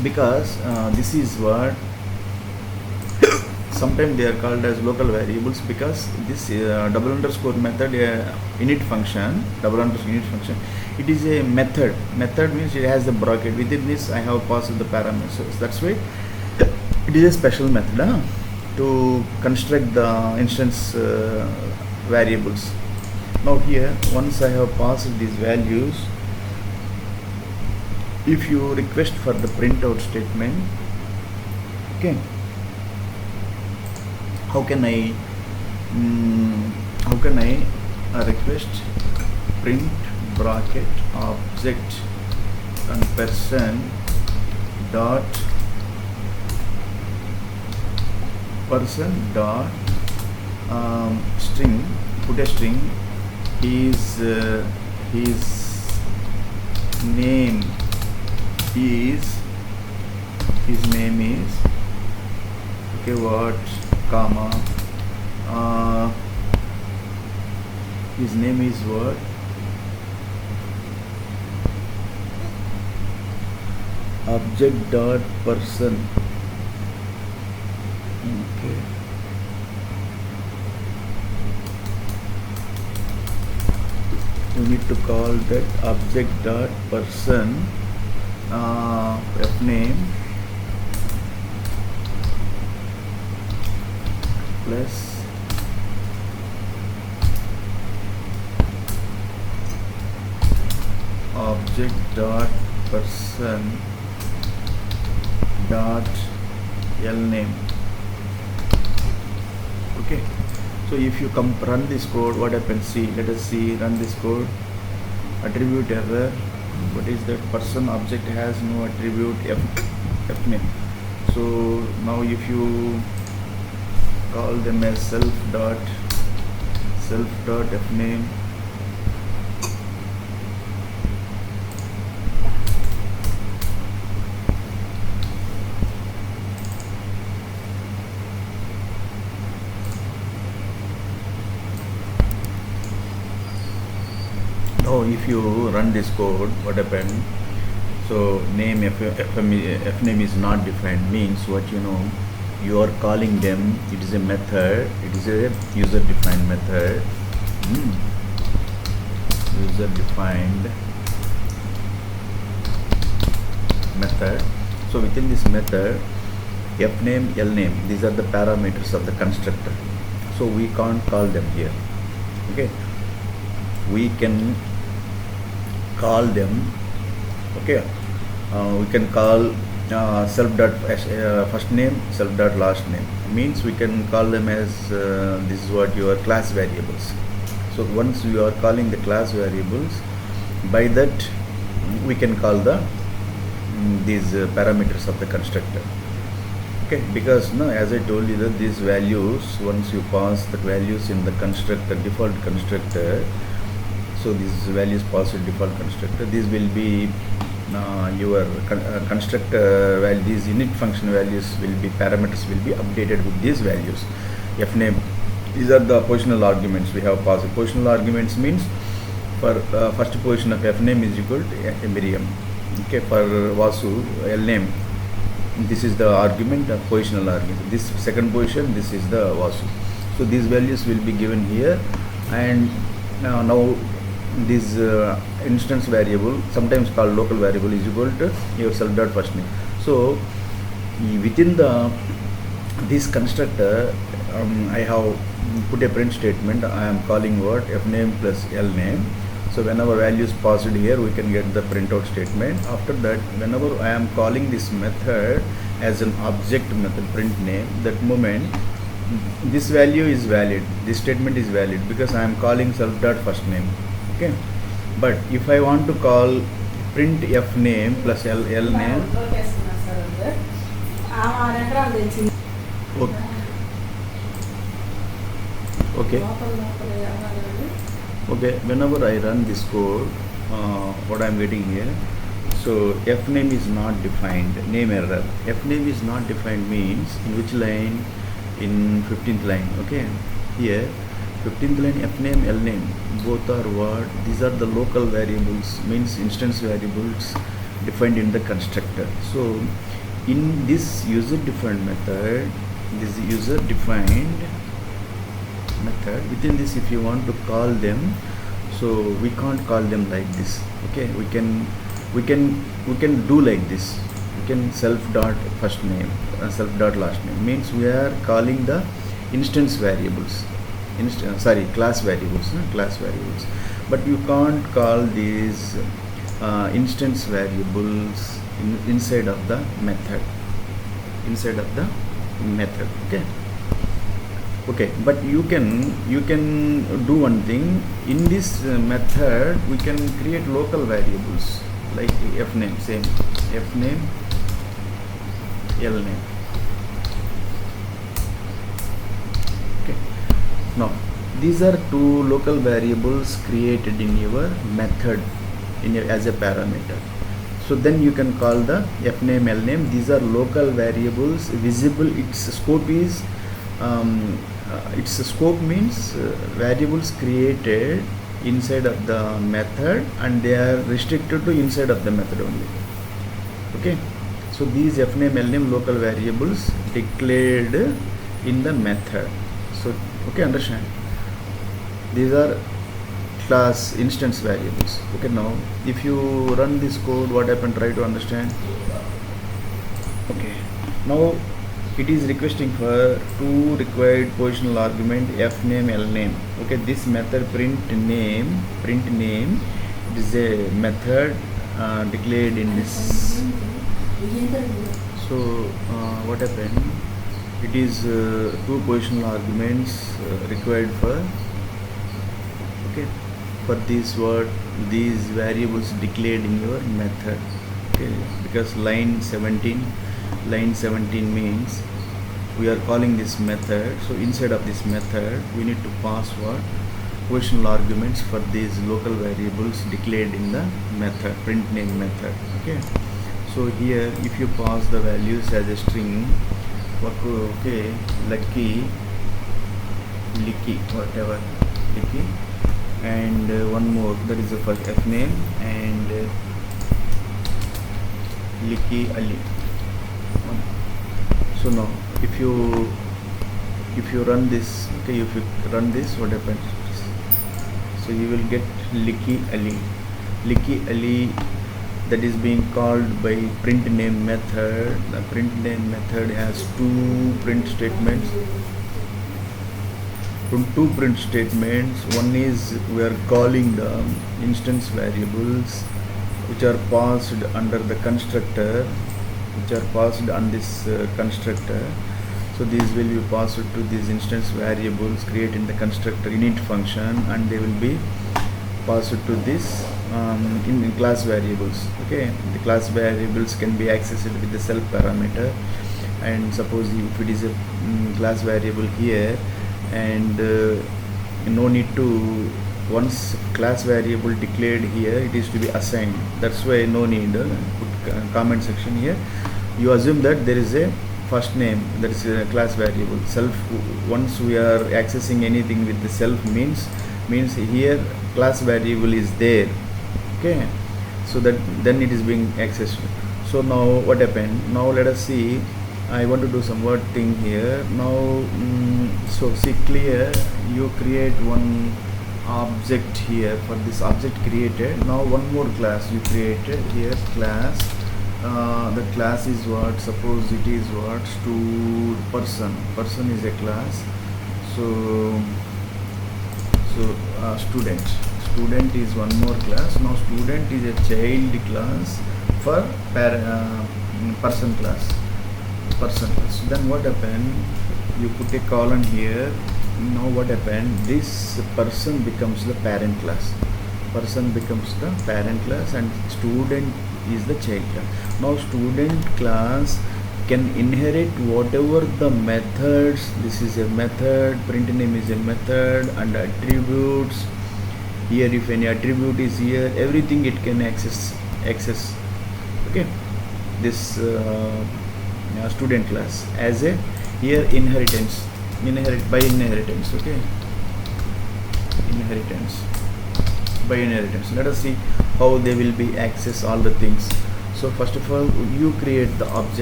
because this is what sometimes they are called as local variables, because this double underscore method init function, double underscore init function, it is a method means it has the bracket. Within this I have passed the parameters, so that's why it is a special method to construct the instance variables. Now here, once I have passed these values, if you request for the printout statement, okay, how can I request print bracket object and person dot string, put a string, his name is okay, what, comma, his name is what, object dot person, okay, you need to call that object dot person fname plus object dot person dot lname. Okay, so if you run this code, what happens? See, let us see, run this code. Attribute error. What is that? Person object has no attribute fname. So now if you call them as self dot fname, now if you run this code, what happened? So name fname is not defined, means what, you are calling them, it is a method, it is a user defined method, user defined method. So within this method, fname, lname, these are the parameters of the constructor, so we can't call them here. Okay, we can call them, okay, we can call self dot first name, self dot last name, means we can call them as this is what your class variables. So once you are calling the class variables, by that we can call the these parameters of the constructor. Okay, because as I told you that these values, once you pass the values in the constructor, default constructor, so these values passed in default constructor, these will be your constructor value, these init function values will be, parameters will be updated with these values. Fname, these are the positional arguments we have passed. Positional arguments means for first position of fname is equal to Miriam. Okay, for Vasu, lname, this is the argument of positional argument. This second position, this is the Vasu. So these values will be given here, and now this instance variable, sometimes called local variable, is equal to your self dot first name. So within this constructor, I have put a print statement. I am calling what, fname plus lname. So whenever values passed here, we can get the printout statement. After that, whenever I am calling this method as an object method, print name, that moment this value is valid, this statement is valid, because I am calling self dot first name. Okay, but if I want to call print fname plus lname, okay, whenever I run this code, what I am getting here, so fname is not defined, name error. Fname is not defined means in which line? In 15th line. Okay, here 15th line, fname, lname, both are what? These are the local variables, means instance variables defined in the constructor. So in this user defined method, this user defined method, within this if you want to call them, so we can't call them like this. Okay, we can do like this. We can self dot first name, self dot last name, means we are calling the instance variables, class variables, but you can't call these instance variables inside of the method, okay, but you can do one thing. In this method we can create local variables like fname, same fname, lname. Okay, now these are two local variables created in your method as a parameter. So then you can call the fname, lname. These are local variables visible. Its scope is its scope means variables created inside of the method, and they are restricted to inside of the method only. Okay, so these fname, lname local variables declared in the method. So okay, understand, these are class instance variables. Okay, now if you run this code, what happened, try to understand. Okay, now it is requesting for two required positional argument fname, lname. Okay, this method print name it is a method declared in this. So what happened, it is two positional arguments required for, okay, for these variables declared in your method. Okay, because line 17 means we are calling this method, so inside of this method we need to pass what, positional arguments for these local variables declared in the method, print name method. Okay, so here if you pass the values as a string, okay, lucky, licky, whatever, licky, and one more, that is the first fname, and licky ali. So now if you run this, okay, if you run this, what happens, so you will get licky ali, that is being called by print name method. The print name method has two print statements. From two print statements, one is we are calling the instance variables which are passed under the constructor, which are passed on this constructor. So these will be passed to these instance variables created in the constructor init function, and they will be passed to this in class variables. Okay, the class variables can be accessed with the self parameter, and suppose if it is a class variable here, and no need to, once class variable declared here, it is to be assigned. That's why no need put comment section here. You assume that there is a first name, that is a class variable. Self, once we are accessing anything with the self means here class variable is there. Okay, so that then it is being accessed. So now what happened, now let us see. I want to do some word thing here now. So see, clear, you create one object here. For this object created, now one more class you created here, class. The class is what, suppose it is what, person is a class. So student is one more class. Now student is a child class for person class. So then what happened, you put a colon here. Now what happened, this person becomes the parent class, and student is the child class. Now student class can inherit whatever the methods, this is a method, print name is a method, and attributes here, if any attribute is here, everything it can access. Okay, this student class as a here inheritance, by inheritance. Okay, inheritance by inheritance. Let us see how they will be access all the things. So first of all, you create the object.